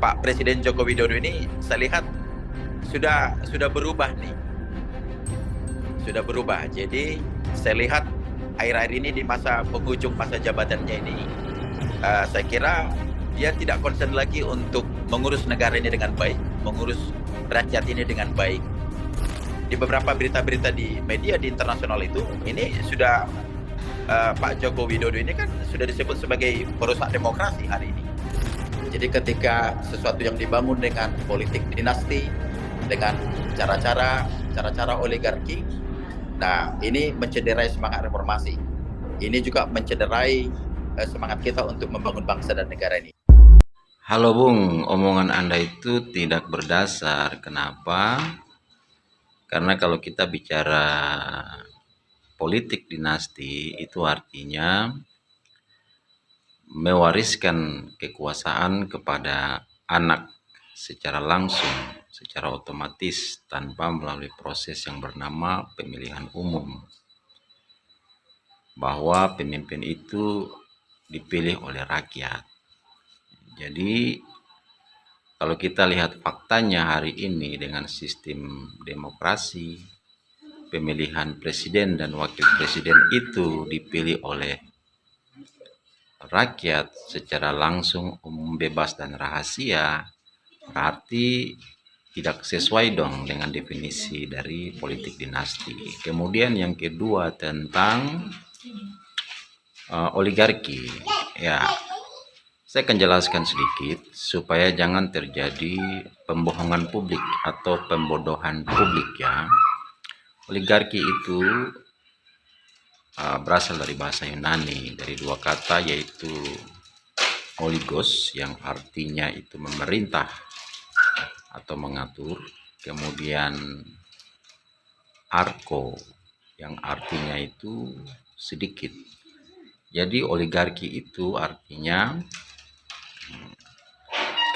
Pak Presiden Joko Widodo ini saya lihat sudah berubah nih, sudah berubah. Jadi saya lihat akhir-akhir ini di masa penghujung masa jabatannya ini, saya kira dia tidak concern lagi untuk mengurus negara ini dengan baik, mengurus rakyat ini dengan baik. Di beberapa berita-berita di media di internasional itu, ini sudah Pak Joko Widodo ini kan sudah disebut sebagai perusak demokrasi hari ini. Jadi ketika sesuatu yang dibangun dengan politik dinasti, dengan cara-cara oligarki, nah ini mencederai semangat reformasi. Ini juga mencederai semangat kita untuk membangun bangsa dan negara ini. Halo Bung, omongan Anda itu tidak berdasar. Kenapa? Karena kalau kita bicara politik dinasti, itu artinya mewariskan kekuasaan kepada anak secara langsung, secara otomatis tanpa melalui proses yang bernama pemilihan umum. Bahwa pemimpin itu dipilih oleh rakyat. Jadi kalau kita lihat faktanya hari ini dengan sistem demokrasi, pemilihan presiden dan wakil presiden itu dipilih oleh rakyat secara langsung, umum, bebas, dan rahasia, berarti tidak sesuai dong dengan definisi dari politik dinasti. Kemudian yang kedua tentang oligarki. Ya, saya akan jelaskan sedikit supaya jangan terjadi pembohongan publik atau pembodohan publik ya. Oligarki itu berasal dari bahasa Yunani, dari dua kata yaitu oligos yang artinya itu memerintah atau mengatur, kemudian arko yang artinya itu sedikit. Jadi oligarki itu artinya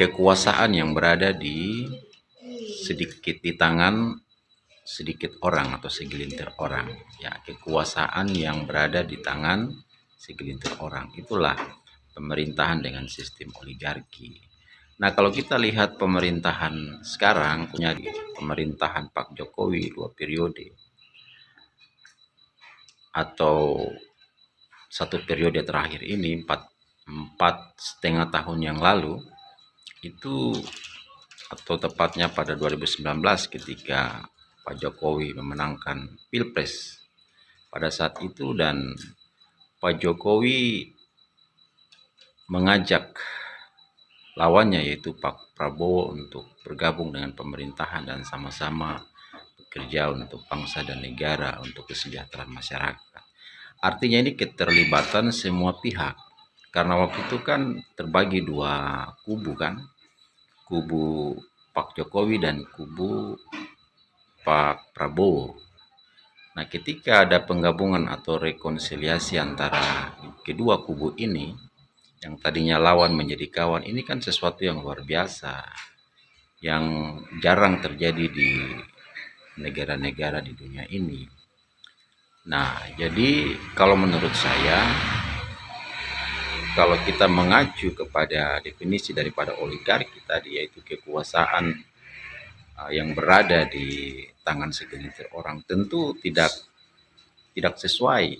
kekuasaan yang berada di tangan sedikit orang atau segelintir orang. Ya, kekuasaan yang berada di tangan segelintir orang. Itulah pemerintahan dengan sistem oligarki. Nah, kalau kita lihat pemerintahan sekarang, punya pemerintahan Pak Jokowi 2 periode atau 1 periode terakhir ini, 4,5 tahun yang lalu, itu atau tepatnya pada 2019 ketika Pak Jokowi memenangkan Pilpres pada saat itu, dan Pak Jokowi mengajak lawannya yaitu Pak Prabowo untuk bergabung dengan pemerintahan dan sama-sama bekerja untuk bangsa dan negara, untuk kesejahteraan masyarakat. Artinya ini keterlibatan semua pihak, karena waktu itu kan terbagi 2 kubu kan, kubu Pak Jokowi dan kubu Pak Prabowo. Nah, ketika ada penggabungan atau rekonsiliasi antara kedua kubu ini, yang tadinya lawan menjadi kawan, ini kan sesuatu yang luar biasa, yang jarang terjadi di negara-negara di dunia ini. Nah, jadi kalau menurut saya, kalau kita mengacu kepada definisi daripada oligarki tadi, yaitu kekuasaan yang berada di tangan segelintir orang, tentu tidak sesuai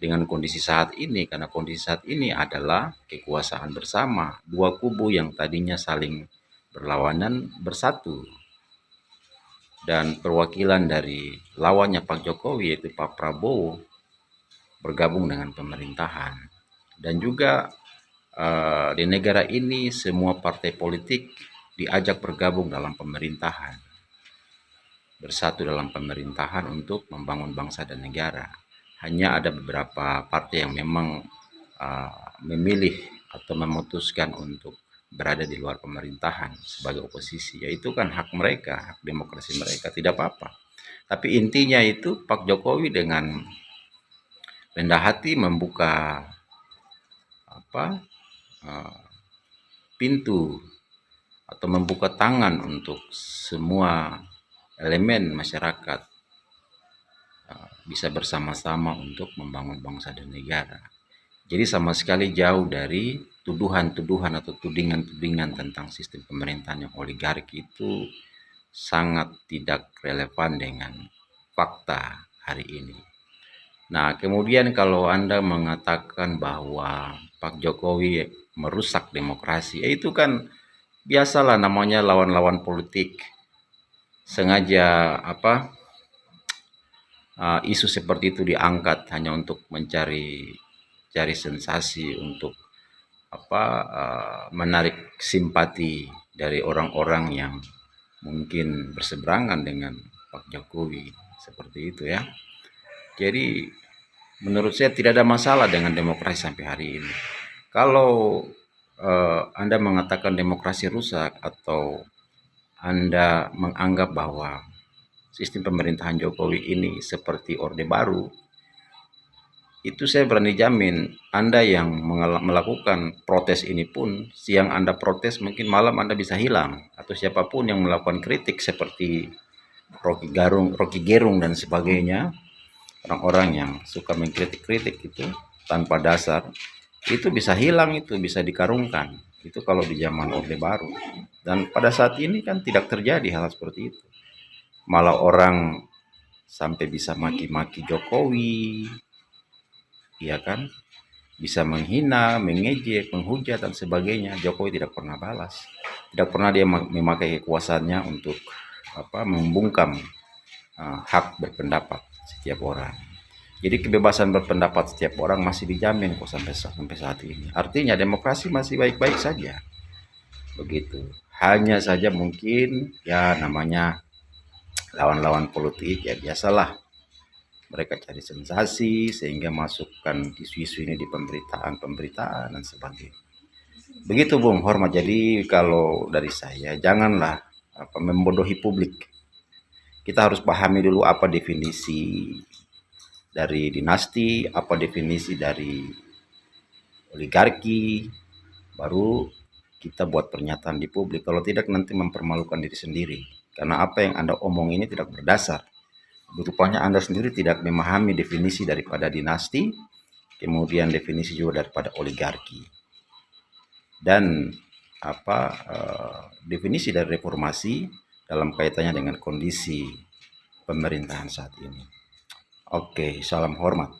dengan kondisi saat ini, karena kondisi saat ini adalah kekuasaan bersama, 2 kubu yang tadinya saling berlawanan bersatu, dan perwakilan dari lawannya Pak Jokowi yaitu Pak Prabowo bergabung dengan pemerintahan. Dan juga di negara ini semua partai politik diajak bergabung dalam pemerintahan, bersatu dalam pemerintahan untuk membangun bangsa dan negara. Hanya ada beberapa partai yang memang memilih atau memutuskan untuk berada di luar pemerintahan sebagai oposisi, yaitu kan hak mereka, hak demokrasi mereka, tidak apa-apa. Tapi intinya itu Pak Jokowi dengan rendah hati membuka pintu atau membuka tangan untuk semua elemen masyarakat bisa bersama-sama untuk membangun bangsa dan negara. Jadi sama sekali jauh dari tuduhan-tuduhan atau tudingan-tudingan tentang sistem pemerintahan yang oligarki itu sangat tidak relevan dengan fakta hari ini. Nah, kemudian kalau Anda mengatakan bahwa Pak Jokowi merusak demokrasi, ya itu kan biasalah namanya lawan-lawan politik sengaja isu seperti itu diangkat hanya untuk cari sensasi untuk menarik simpati dari orang-orang yang mungkin berseberangan dengan Pak Jokowi seperti itu ya. Jadi menurut saya tidak ada masalah dengan demokrasi sampai hari ini. Kalau Anda mengatakan demokrasi rusak atau Anda menganggap bahwa sistem pemerintahan Jokowi ini seperti Orde Baru, itu saya berani jamin Anda yang melakukan protes ini pun, siang Anda protes mungkin malam Anda bisa hilang, atau siapapun yang melakukan kritik seperti Rocky Gerung dan sebagainya, orang-orang yang suka mengkritik-kritik itu tanpa dasar, itu bisa hilang, itu bisa dikarungkan. Itu kalau di zaman Orde Baru. Dan pada saat ini kan tidak terjadi hal seperti itu. Malah orang sampai bisa maki-maki Jokowi, ya kan? Bisa menghina, mengejek, menghujat dan sebagainya. Jokowi tidak pernah balas. Tidak pernah dia memakai kekuasaannya untuk membungkam hak berpendapat setiap orang. Jadi kebebasan berpendapat setiap orang masih dijamin kok sampai saat ini. Artinya demokrasi masih baik-baik saja. Begitu. Hanya saja mungkin ya namanya lawan-lawan politik ya biasalah. Mereka cari sensasi sehingga masukkan isu-isu ini di pemberitaan dan sebagainya. Begitu Bung Hormat. Jadi kalau dari saya janganlah membodohi publik. Kita harus pahami dulu apa definisi dari dinasti, apa definisi dari oligarki, baru kita buat pernyataan di publik. Kalau tidak nanti mempermalukan diri sendiri. Karena apa yang Anda omong ini tidak berdasar. Rupanya Anda sendiri tidak memahami definisi daripada dinasti, kemudian definisi juga daripada oligarki. Dan definisi dari reformasi dalam kaitannya dengan kondisi pemerintahan saat ini. Oke, salam hormat.